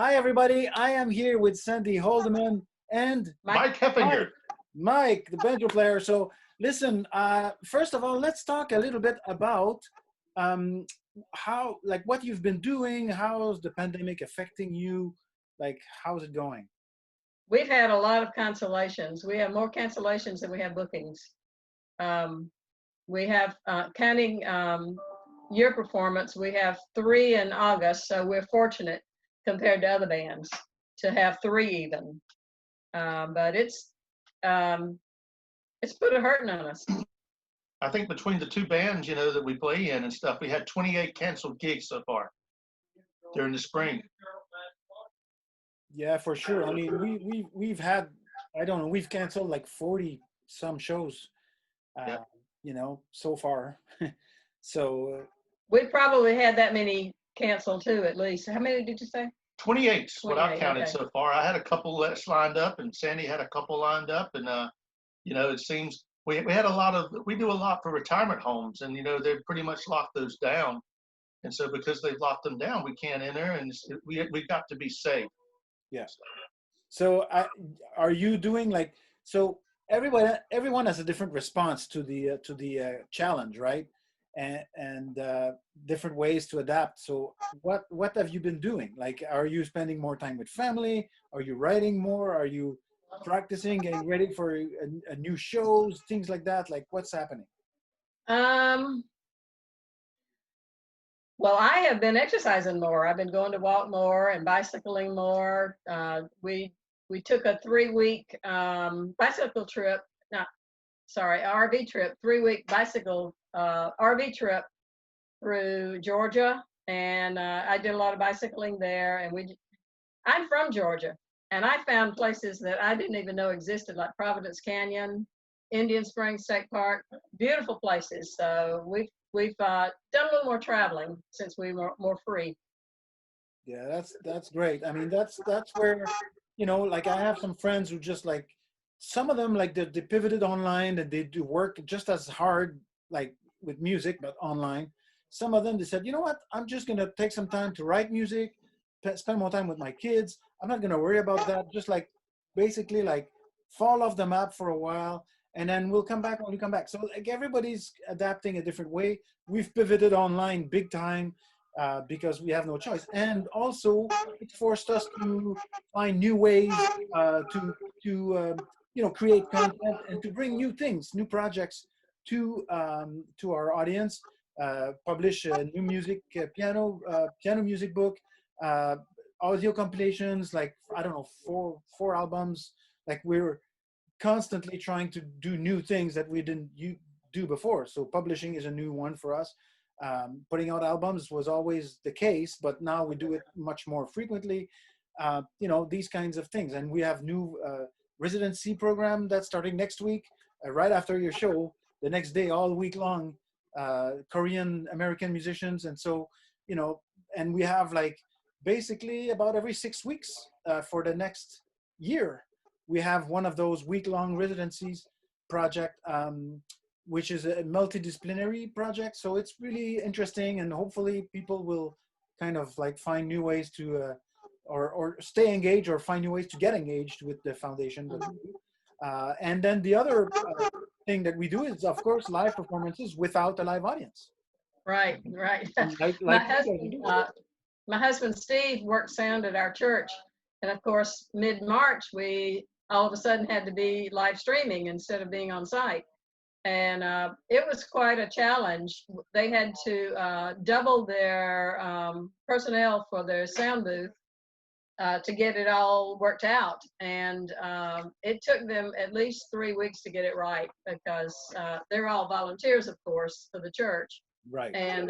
Hi, everybody. I am here with Sandy Holdeman and Mike. Mike Heffinger. Mike, Mike, the banjo player. So, listen, first of all, let's talk a little bit about um, how, like, what you've been doing. How's the pandemic affecting you? Like, how's it going? We've had a lot of cancellations. We have more cancellations than we have bookings. Um, we have, counting your performance, we have 3 in August, so we're fortunate compared to other bands to have 3 even. But um, it's put a hurting on us. I think between the two bands, that we play in and stuff, we had 28 canceled gigs so far during the spring. Yeah, for sure. I mean, we've had, I don't know, we've canceled like 40 some shows, uh, Yep. so far. So We probably had that many canceled too, at least. How many did you say? 28 is what I've 28, counted okay. so far. I had a couple that's lined up, and Sandy had a couple lined up, and it seems we had we do a lot for retirement homes, and they've pretty much locked those down, and so because they've locked them down, we can't enter, and we got to be safe. yeah. So are you doing like so? Everyone has a different response to the challenge, right? And different ways to adapt. So what have you been doing? Like, are you spending more time with family? Are you writing more? Are you practicing, getting ready for a new shows, things like that? Like, what's happening? Um, Well, I have been exercising more. I've been going to walk more and bicycling more. We took a 3-week bicycle trip. No, sorry, RV trip. 3-week bicycle RV trip through Georgia, and I did a lot of bicycling there. And I'm from Georgia, and I found places that I didn't even know existed, like Providence Canyon, Indian Springs State Park, beautiful places. So we've done a little more traveling since we were more free. Yeah, that's great. I mean, that's where, like I have some friends who just like some of them like they pivoted online and they do work just as hard like with music but online. Some of them they said, you know what, I'm just gonna take some time to write music, spend more time with my kids. I'm not gonna worry about that. Just like basically like fall off the map for a while and then we'll come back when we come back. So like everybody's adapting a different way. We've pivoted online big time because we have no choice. And also, it forced us to find new ways to create content and to bring new things, new projects to our audience. Publish a new music piano music book, uh, audio compilations, like I don't know, four albums. Like we're constantly trying to do new things that we didn't do before. So publishing is a new one for us. Putting out albums was always the case, but now we do it much more frequently. These kinds of things. And we have new residency program that's starting next week, right after your show, the next day, all week long, Korean American musicians. And so, and we have like basically about every 6 weeks for the next year, we have one of those week-long residencies project, which is a multidisciplinary project. So it's really interesting, and hopefully people will kind of like find new ways to, or stay engaged, or find new ways to get engaged with the foundation. And then the other thing that we do is, of course, live performances without a live audience. Right. Like my you guys husband, do. my husband Steve worked sound at our church, and of course, mid-March we all of a sudden had to be live streaming instead of being on site. And it was quite a challenge. They had to double their personnel for their sound booth to get it all worked out. And it took them at least 3 weeks to get it right because they're all volunteers, of course, for the church. Right. And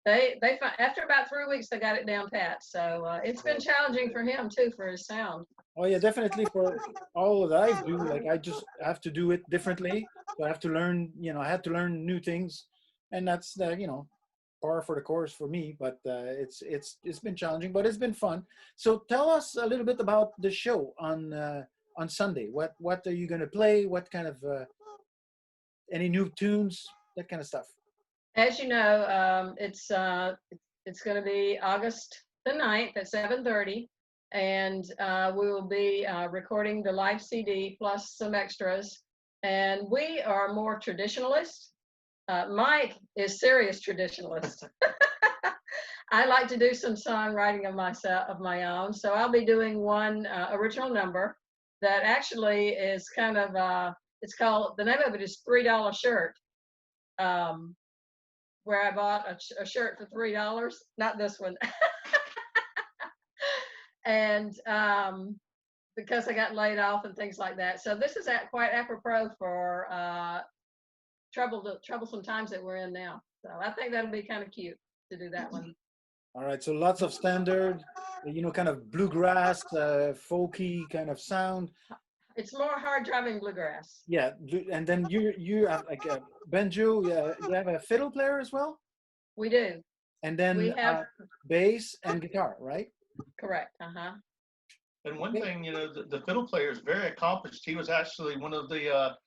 they after about 3 weeks they got it down pat. So it's been challenging for him too for his sound. Oh yeah, definitely for all that I do. Like I just have to do it differently. So I have to learn. I had to learn new things, and that's par for the course for me. But it's been challenging, but it's been fun. So tell us a little bit about the show on Sunday. What are you going to play? What kind of any new tunes? That kind of stuff. As you know, it's going to be August the 9th at 7:30, and we will be recording the live CD plus some extras. And we are more traditionalists. Mike is serious traditionalist. I like to do some songwriting of my own, so I'll be doing one original number that actually is kind of it's called, the name of it is $3 Shirt, where I bought a shirt for $3, not this one. And because I got laid off and things like that. So this is quite apropos for troublesome times that we're in now. So I think that'll be kind of cute to do that one. All right, so lots of standard, kind of bluegrass, folky kind of sound. It's more hard driving bluegrass. Yeah, and then you have like a banjo. You have a fiddle player as well. We do. And then we have bass and guitar, right? Correct. And one thing, the fiddle player is very accomplished. He was actually one of the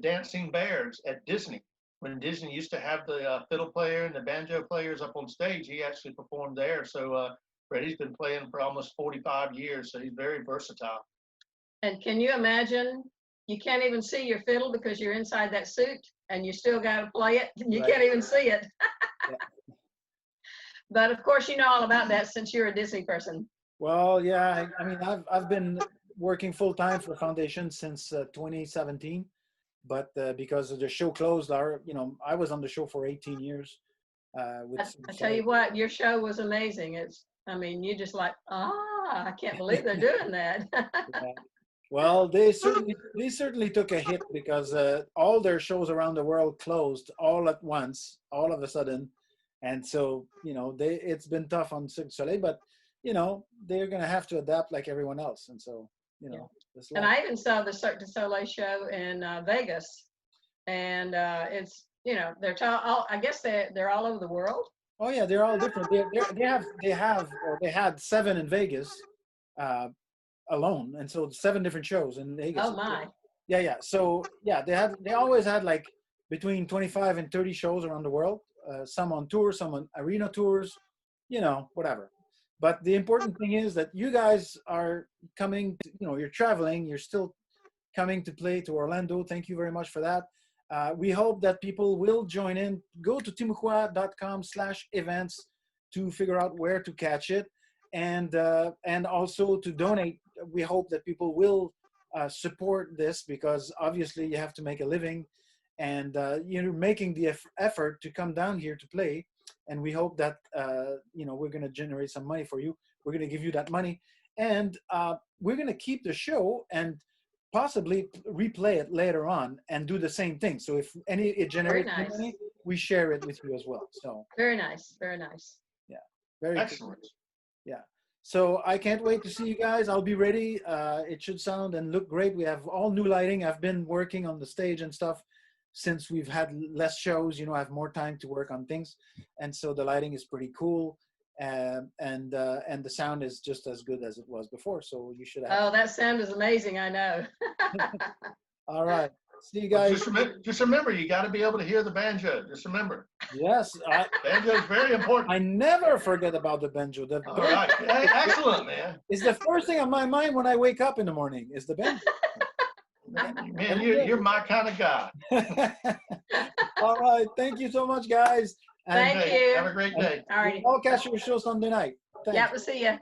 dancing bears at Disney. When Disney used to have the fiddle player and the banjo players up on stage, he actually performed there. So Freddie's been playing for almost 45 years, so he's very versatile. And can you imagine, you can't even see your fiddle because you're inside that suit and you still got to play it. You can't even see it. Yeah. But of course, you know all about that since you're a Disney person. Well, yeah, I mean, I've been working full time for Foundation since 2017, but because the show closed, I was on the show for 18 years. I tell you what, your show was amazing. You just like, I can't believe they're doing that. Yeah. Well, they certainly took a hit because all their shows around the world closed all at once, all of a sudden, and so it's been tough on Cirque du Soleil, but they're gonna have to adapt like everyone else, and so yeah. And I even saw the Cirque du Soleil show in Vegas, and it's I guess they're all over the world. Oh yeah, they're all different. They had 7 in Vegas. Alone, and so 7 different shows in Vegas. Oh my. Yeah. So yeah, they always had like between 25 and 30 shows around the world. Some on tour, some on arena tours, whatever. But the important thing is that you guys are coming. You're traveling. You're still coming to play to Orlando. Thank you very much for that. We hope that people will join in. Go to timucua.com/events to figure out where to catch it, and also to donate. We hope that people will support this because obviously you have to make a living, and you're making the effort to come down here to play. And we hope that we're going to generate some money for you. We're going to give you that money, and we're going to keep the show and possibly replay it later on and do the same thing. So if it generates money, we share it with you as well. So very nice, very nice. Yeah, very excellent. Cool. Yeah. So I can't wait to see you guys. I'll be ready. It should sound and look great. We have all new lighting. I've been working on the stage and stuff since we've had less shows. I have more time to work on things, and so the lighting is pretty cool, and the sound is just as good as it was before. So you should have. Oh, that sound is amazing! I know. All right. See you guys. Just remember, you got to be able to hear the banjo. Just remember. Yes. Banjo is very important. I never forget about the banjo. All right. Hey, excellent, man. It's the first thing on my mind when I wake up in the morning is the banjo. Man, you're my kind of guy. All right. Thank you so much, guys. Thank you. Have a great day. All right. I'll catch your show Sunday night. Thanks. Yeah, we'll see you.